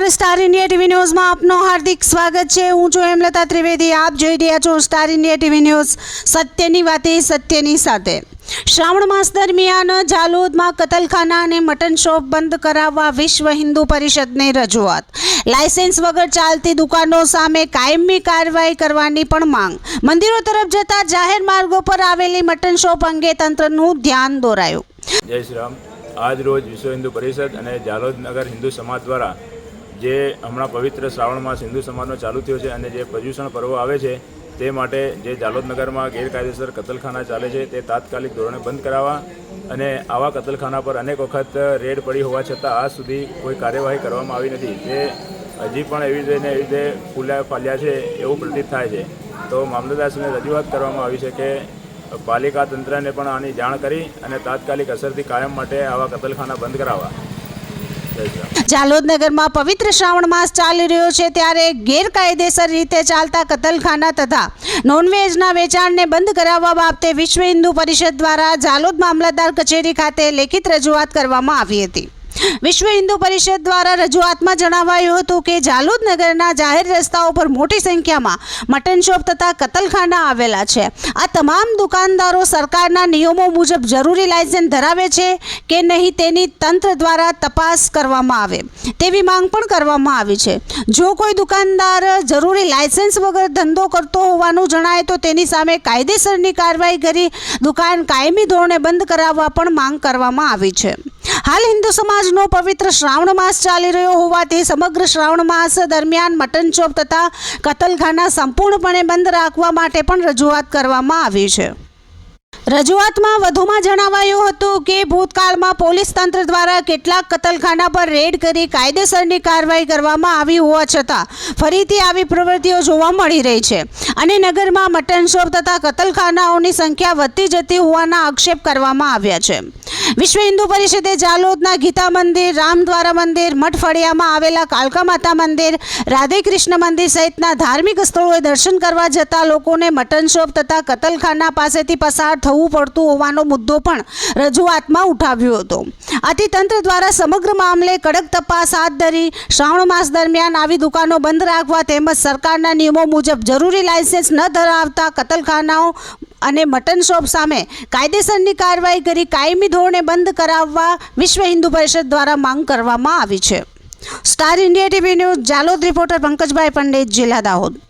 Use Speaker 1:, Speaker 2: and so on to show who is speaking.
Speaker 1: નમસ્કાર, star India TV ન્યૂઝમાં આપનું હાર્દિક સ્વાગત છે। હું છું હેમલતા ત્રિવેદી। આપ જોઈ રહ્યા છો સ્ટાર ઇન્ડિયા ટીવી ન્યૂઝ, સત્યની વાતે સત્યની સાથે। શ્રાવણ માસ દરમિયાન જાલોદમાં કતલખાના અને મટન શોપ બંધ કરાવવા વિશ્વ હિન્દુ પરિષદની રજૂઆત। લાયસન્સ વગર ચાલતી દુકાનો સામે કાયમી કાર્યવાહી કરવાની પણ માંગ। મંદિરો તરફ જતા જાહેર માર્ગો પર આવેલી મટન શોપ અંગે તંત્રનું ધ્યાન દોરાયું।
Speaker 2: જય શ્રી રામ। આજ રોજ વિશ્વ હિન્દુ પરિષદ અને જાલોદ નગર હિન્દુ સમાજ દ્વારા જે હમણાં પવિત્ર શ્રાવણ માસ હિન્દુ સમાજનો ચાલુ થયો છે અને જે પર્યુષણ પર્વ આવે છે તે માટે જે જાલોદ નગરમાં ગેરકાયદેસર કતલખાના ચાલે છે તે તાત્કાલિક ધોરણે બંધ કરાવવા અને આવા કતલખાના પર અનેક વખત રેડ પડી હોવા છતાં આજ સુધી કોઈ કાર્યવાહી કરવામાં આવી નથી। તે હજી પણ એવી રીતે ફાલ્યા છે એવું પ્રતીત થાય છે। તો મામલતદારશ્રીને રજૂઆત કરવામાં આવી છે કે પાલિકા તંત્રને પણ આની જાણ કરી અને તાત્કાલિક અસરથી કાયમ માટે આવા કતલખાના બંધ કરાવવા।
Speaker 1: જાલોદ નગરમાં પવિત્ર શ્રાવણ માસ ચાલી રહ્યો છે ત્યારે ગેરકાયદેસર રીતે ચાલતા કતલખાના તથા નોનવેજના વેચાણને બંધ કરાવવા બાબતે વિશ્વ હિન્દુ પરિષદ દ્વારા જાલોદ મામલતદાર કચેરી ખાતે લેખિત રજૂઆત કરવામાં આવી હતી। વિશ્વ હિન્દુ પરિષદ દ્વારા રજૂઆતમાં જણાવાયું હતું કે જાલોદ નગરના જાહેર રસ્તાઓ પર મોટી સંખ્યામાં મટન શોપ તથા કતલખાના આવેલા છે। આ તમામ દુકાનદારો સરકારના નિયમો મુજબ જરૂરી લાયસન્સ ધરાવે છે કે નહીં તેની તંત્ર દ્વારા તપાસ કરવામાં આવે તેવી માંગ પણ કરવામાં આવી છે। જો કોઈ દુકાનદાર જરૂરી લાયસન્સ વગર ધંધો કરતો હોવાનું જણાય તો તેની સામે કાયદેસરની કાર્યવાહી કરી દુકાન કાયમી ધોરણે બંધ કરાવવા પણ માંગ કરવામાં આવી છે। હાલ હિન્દુ સમાજનો પવિત્ર શ્રાવણ માસ ચાલી રહ્યો હોવાથી સમગ્ર શ્રાવણ માસ દરમિયાન મટન શોપ તથા કતલખાના સંપૂર્ણપણે બંધ રાખવા માટે પણ રજૂઆત કરવામાં આવી છે। રજૂઆતમાં વધુમાં જણાવાયું હતું કે ભૂતકાળમાં પોલીસ તંત્ર દ્વારા કેટલાક કતલખાના પર રેડ કરી કાયદેસરની કાર્યવાહી કરવામાં આવી હોવા છતાં ફરીથી આવી પ્રવૃત્તિઓ જોવા મળી રહી છે અને નગરમાં મટન શોપ તથા કતલખાનાઓની સંખ્યા વધતી જતી હોવાના આક્ષેપ કરવામાં આવ્યા છે। વિશ્વ હિન્દુ પરિષદે જાલોદના ગીતા મંદિર, રામદ્વારા મંદિર, મઠ ફળિયામાં આવેલા કાલકા માતા મંદિર, રાધે કૃષ્ણ મંદિર સહિતના ધાર્મિક સ્થળોએ દર્શન કરવા જતા લોકોને મટન શોપ તથા કતલખાના પાસેથી પસાર થવું પડતું હોવાનો મુદ્દો પણ રજૂઆતમાં ઉઠાવ્યો હતો। આથી તંત્ર દ્વારા સમગ્ર મામલે કડક તપાસ હાથ ધરી શ્રાવણ માસ દરમિયાન આવી દુકાનો બંધ રાખવા તેમજ સરકારના નિયમો મુજબ જરૂરી લાયસન્સ ન ધરાવતા કતલખાનાઓ અને મટન શોપ સામે કાયદેસરની કાર્યવાહી કરી કાયમી ધોરણે બંધ કરાવવા વિશ્વ હિન્દુ પરિષદ દ્વારા માંગ કરવામાં આવી છે। Star India TV news, Jhalod reporter Pankajbhai Pandit, જિલ્લા દાહોદ।